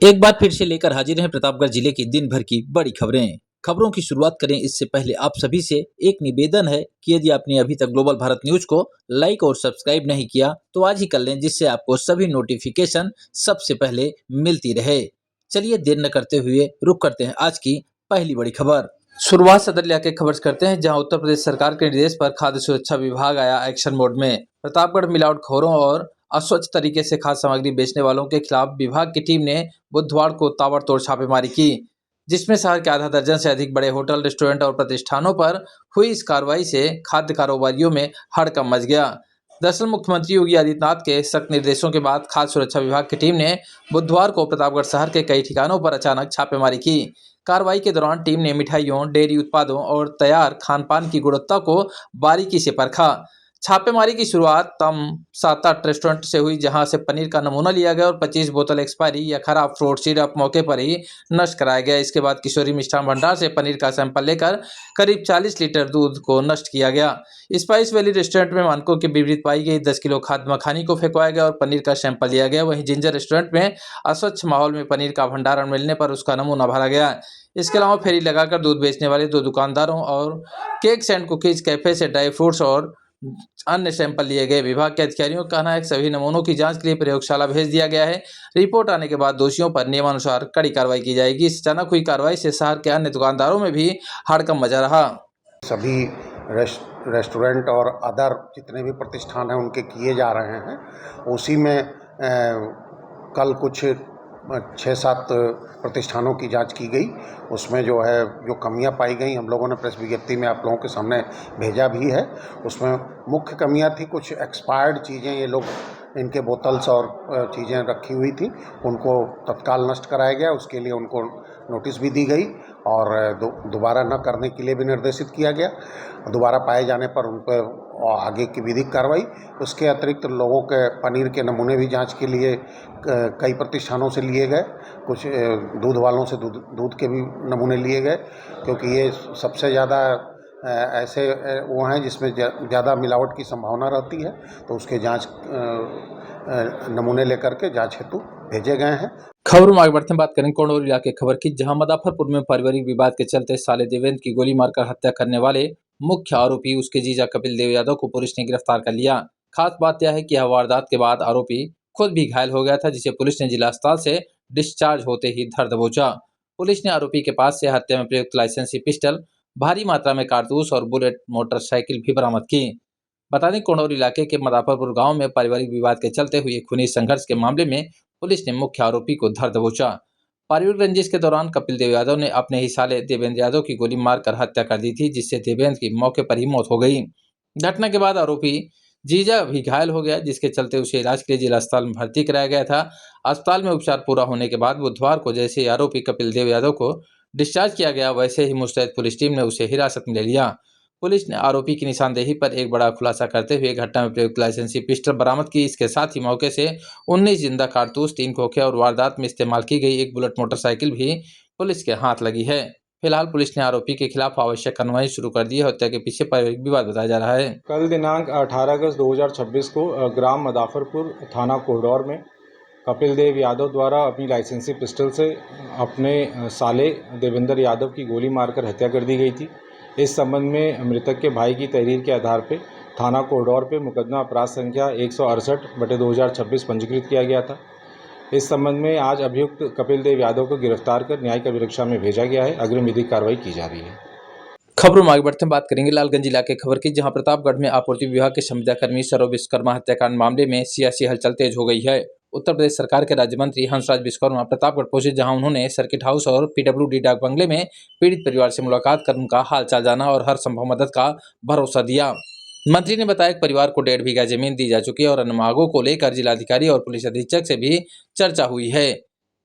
एक बार फिर से लेकर हाजिर हैं प्रतापगढ़ जिले की दिन भर की बड़ी खबरें। खबरों की शुरुआत करें इससे पहले आप सभी से एक निवेदन है कि यदि आपने अभी तक ग्लोबल भारत न्यूज को लाइक और सब्सक्राइब नहीं किया तो आज ही कर लें, जिससे आपको सभी नोटिफिकेशन सबसे पहले मिलती रहे। चलिए देर न करते हुए रुक करते हैं आज की पहली बड़ी खबर। शुरुआत सदर इलाके खबर से करते हैं, जहां उत्तर प्रदेश सरकार के निर्देश पर खाद्य सुरक्षा विभाग आया एक्शन मोड में। प्रतापगढ़ मिलावटखोरों और अस्वच्छ तरीके से खाद्य सामग्री बेचने वालों के खिलाफ विभाग की टीम ने बुधवार को ताबड़तोड़ छापेमारी की, जिसमें शहर के आधा दर्जन से अधिक बड़े होटल, रेस्टोरेंट और प्रतिष्ठानों पर हुई इस कार्रवाई से खाद्य कारोबारियों में हड़कंप मच गया। दरअसल मुख्यमंत्री योगी आदित्यनाथ के सख्त निर्देशों के बाद खाद्य सुरक्षा विभाग की टीम ने बुधवार को प्रतापगढ़ शहर के कई ठिकानों पर अचानक छापेमारी की। कार्रवाई के दौरान टीम ने मिठाइयों, डेयरी उत्पादों और तैयार खान-पान की गुणवत्ता को बारीकी से परखा। छापेमारी की शुरुआत तम 7-8 रेस्टोरेंट से हुई, जहां से पनीर का नमूना लिया गया और 25 बोतल एक्सपायरी या खराब फ्रूट सिरप मौके पर ही नष्ट कराया गया। इसके बाद किशोरी मिष्ठान भंडार से पनीर का सैंपल लेकर करीब 40 लीटर दूध को नष्ट किया गया। स्पाइस वैली रेस्टोरेंट में मानकों की विपरीत पाई गई 10 किलो खाद्य मखानी को फेंकवाया गया और पनीर का सैंपल लिया गया। वहीं जिंजर रेस्टोरेंट में अस्वच्छ माहौल में पनीर का भंडारण मिलने पर उसका नमूना भरा गया। इसके अलावा फेरी लगाकर दूध बेचने वाले 2 दुकानदारों और केक्स एंड कुकीज कैफे से ड्राई फ्रूट्स और अन्य सैंपल लिए गए। विभाग के अधिकारियों का कहना है कि सभी नमूनों की जांच के लिए प्रयोगशाला भेज दिया गया है। रिपोर्ट आने के बाद दोषियों पर नियमानुसार कड़ी कार्रवाई की जाएगी। इस अचानक हुई कार्रवाई से शहर के अन्य दुकानदारों में भी हड़कंप मचा रहा। सभी रेस्टोरेंट और अदर जितने भी प्रतिष्ठान हैं उनके किए जा रहे हैं। उसी में कल कुछ 6-7 प्रतिष्ठानों की जांच की गई। उसमें जो कमियां पाई गई, हम लोगों ने प्रेस विज्ञप्ति में आप लोगों के सामने भेजा भी है। उसमें मुख्य कमियां थी कुछ एक्सपायर्ड चीज़ें, ये लोग इनके बोतल्स और चीज़ें रखी हुई थी, उनको तत्काल नष्ट कराया गया। उसके लिए उनको नोटिस भी दी गई और दोबारा न करने के लिए भी निर्देशित किया गया। दोबारा पाए जाने पर उन पर आगे की विधिक कार्रवाई। उसके अतिरिक्त लोगों के पनीर के नमूने भी जांच के लिए कई प्रतिष्ठानों से लिए गए। कुछ दूध वालों से दूध के भी नमूने लिए गए, क्योंकि ये सबसे ज़्यादा ऐसे वो हैं जिसमें ज़्यादा मिलावट की संभावना रहती है, तो उसके जांच नमूने लेकर के जांच हेतु भेजे गए हैं। खबरों में आगे बढ़ते हैं, बात करें कोंडोर इलाके खबर की, जहां मदाफरपुर में पारिवारिक विवाद के चलते साले देवेंद्र की गोली मारकर हत्या करने वाले मुख्य आरोपी उसके जीजा कपिल देव यादव को पुलिस ने गिरफ्तार कर लिया। खास बात यह है कि यह वारदात के बाद आरोपी खुद भी घायल हो गया था, जिसे पुलिस ने जिला अस्पताल से डिस्चार्ज होते ही धर दबोचा। पुलिस ने आरोपी के पास से हत्या में प्रयुक्त लाइसेंसी पिस्टल, भारी मात्रा में कारतूस और बुलेट मोटरसाइकिल भी बरामद की। बता दें, कोंडोर इलाके के मदाफरपुर गांव में पारिवारिक विवाद के चलते हुए खूनी संघर्ष के मामले में पुलिस ने मुख्य आरोपी को धर दबोचा। पारिवारिक रंजिश के दौरान कपिल देव यादव ने अपने ही साले देवेंद्र यादव की गोली मारकर हत्या कर दी थी, जिससे देवेंद्र की मौके पर ही मौत हो गई। घटना के बाद आरोपी जीजा भी घायल हो गया, जिसके चलते उसे इलाज के लिए जिला अस्पताल में भर्ती कराया गया था। अस्पताल में उपचार पूरा होने के बाद बुधवार को जैसे ही आरोपी कपिल देव यादव को डिस्चार्ज किया गया, वैसे ही मुस्तैद पुलिस टीम ने उसे हिरासत में ले लिया। पुलिस ने आरोपी की निशानदेही पर एक बड़ा खुलासा करते हुए घटना में प्रयुक्त लाइसेंसी पिस्टल बरामद की। इसके साथ ही मौके से 19 जिंदा कारतूस, 3 खोखे और वारदात में इस्तेमाल की गई एक बुलेट मोटरसाइकिल भी पुलिस के हाथ लगी है। फिलहाल पुलिस ने आरोपी के खिलाफ आवश्यक कार्रवाई शुरू कर दी है। हत्या के पीछे पारिवारिक विवाद बताया जा रहा है। कल दिनांक 18 अगस्त 2026 को ग्राम मदाफरपुर थाना कोहडौर में कपिल देव यादव द्वारा अपनी लाइसेंसी पिस्टल से अपने साले देवेंद्र यादव की गोली मारकर हत्या कर दी गई थी। इस संबंध में मृतक के भाई की तहरीर के आधार पर थाना कोहडौर पे मुकदमा अपराध संख्या 168/2026 पंजीकृत किया गया था। इस संबंध में आज अभियुक्त कपिल देव यादव को गिरफ्तार कर न्यायिक अभिरक्षा में भेजा गया है। अग्रिम विधिक कार्रवाई की जा रही है। खबरों में आगे बढ़ते हैं, बात करेंगे लालगंज इलाके खबर की, जहां प्रतापगढ़ में आपूर्ति विभाग के संविदाकर्मी सौरभ विश्वकर्मा हत्याकांड मामले में सियासी हलचल तेज हो गई है। उत्तर प्रदेश सरकार के राज्य मंत्री हंसराज विश्वकर्मा प्रतापगढ़ पहुंचे, जहां उन्होंने सर्किट हाउस और पीडब्ल्यूडी डाक बंगले में पीड़ित परिवार से मुलाकात कर उनका हालचाल जाना और हर संभव मदद का भरोसा दिया। मंत्री ने बताया कि परिवार को 1.5 बीघा जमीन दी जा चुकी है और अन्य मांगों को लेकर जिलाधिकारी और पुलिस अधीक्षक से भी चर्चा हुई है।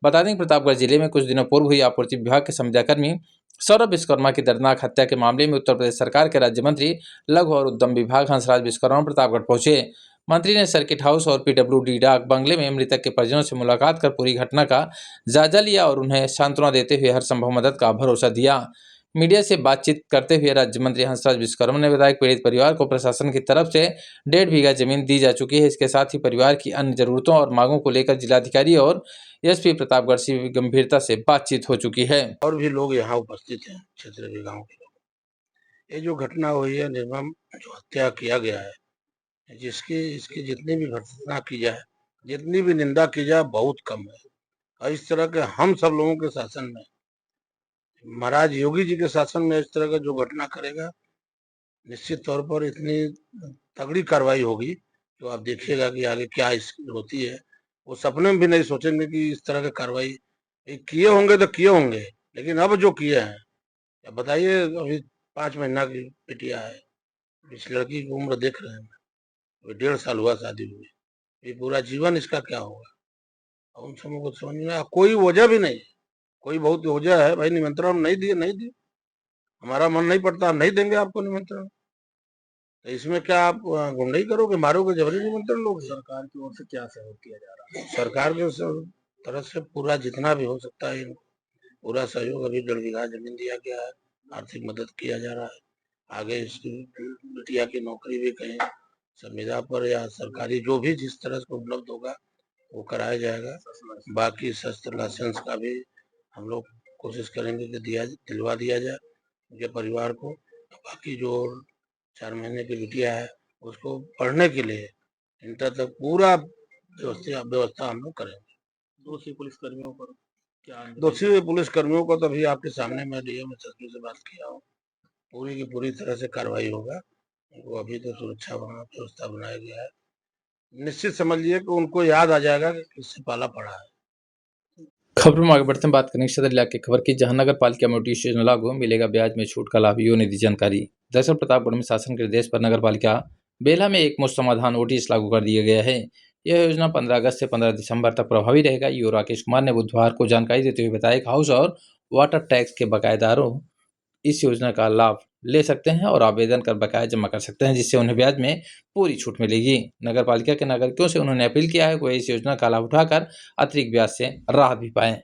बता दें कि प्रतापगढ़ जिले में कुछ दिनों पूर्व हुई आपूर्ति विभाग के संविदाकर्मी सौरभ विश्वकर्मा की दर्दनाक हत्या के मामले में उत्तर प्रदेश सरकार के राज्य मंत्री लघु और उद्यम विभाग हंसराज विश्वकर्मा प्रतापगढ़ पहुंचे। मंत्री ने सर्किट हाउस और पीडब्ल्यूडी डाक बंगले में मृतक के परिजनों से मुलाकात कर पूरी घटना का जायजा लिया और उन्हें सांत्वना देते हुए हर संभव मदद का भरोसा दिया। मीडिया से बातचीत करते हुए राज्य मंत्री हंसराज विश्वकर्मा ने बताया कि पीड़ित परिवार को प्रशासन की तरफ से 1.5 बीघा जमीन दी जा चुकी है। इसके साथ ही परिवार की अन्य जरूरतों और मांगों को लेकर जिलाधिकारी और एसपी प्रतापगढ़ से भी गंभीरता से बातचीत हो चुकी है। और भी लोग यहाँ उपस्थित हैं, क्षेत्र के गाँव के लोग। ये जो घटना हुई है, निर्मम जो हत्या किया गया है, इसकी जितनी भी भर्त्सना की जाए, जितनी भी निंदा की जाए, बहुत कम है। और इस तरह के हम सब लोगों के शासन में, महाराज योगी जी के शासन में इस तरह का जो घटना करेगा, निश्चित तौर पर इतनी तगड़ी कार्रवाई होगी जो आप देखिएगा कि आगे क्या होती है। वो सपने में भी नहीं सोचेंगे कि इस तरह की कार्रवाई किए होंगे तो किए होंगे, लेकिन अब जो किए हैं, अब बताइए, अभी 5 महीना की बिटिया है, इस लड़की की उम्र देख रहे हैं, अभी 1.5 साल हुआ शादी हुई, ये पूरा जीवन इसका क्या होगा। उन सबों को समझ में कोई वजह भी नहीं, कोई बहुत वजह है भाई, निमंत्रण नहीं दिए, हमारा मन नहीं पड़ता, हम नहीं देंगे आपको निमंत्रण। तो इसमें क्या आप गुंडई करोगे, मारोगे, जबरी निमंत्रण लोगे? सरकार की ओर से क्या सहयोग किया जा रहा है? सरकार के तरफ से पूरा जितना भी हो सकता है इनको पूरा सहयोग। अभी 1.5 बीघा जमीन दिया गया है, आर्थिक मदद किया जा रहा है। आगे इसकी बिटिया की नौकरी भी कहीं संविदा पर या सरकारी जो भी जिस तरह से उपलब्ध होगा वो कराया जाएगा। बाकी शस्त्र लाइसेंस का भी हम लोग कोशिश करेंगे कि दिलवा दिया जाए उनके परिवार को। बाकी जो 4 महीने की बिटिया है उसको पढ़ने के लिए इंटर तक पूरा व्यवस्था हम लोग करेंगे। दोषी पुलिसकर्मियों पर क्या? दोषी पुलिसकर्मियों को तो अभी आपके सामने मैं डीएम एसएसपी से बात किया हूँ, पूरी की पूरी तरह से कार्रवाई होगा। उनको अभी तो सुरक्षा व्यवस्था बनाया गया है। निश्चित समझिए कि उनको याद आ जाएगा कि किससे पाला पड़ा है। खबरों में आगे बढ़ते हैं, बात करेंगे सदर इलाके की खबर की, जहां नगर पालिका में नोटिस योजना लागू, मिलेगा ब्याज में छूट का लाभ, यूओ ने दी जानकारी। दरअसल प्रतापगढ़ में शासन के निर्देश पर नगर पालिका बेला में एक मुश्त समाधान नोटिस लागू कर दिया गया है। यह योजना 15 अगस्त से 15 दिसंबर तक प्रभावी रहेगा। यूओ राकेश कुमार ने बुधवार को जानकारी देते हुए बताया कि हाउस और वाटर टैक्स के बकायेदारों इस योजना का लाभ ले सकते हैं और आवेदन कर बकाया जमा कर सकते हैं, जिससे उन्हें ब्याज में पूरी छूट मिलेगी। नगर पालिका के नागरिकों से उन्होंने अपील किया है कि वे इस योजना का लाभ उठाकर अतिरिक्त ब्याज से राहत भी पाएं।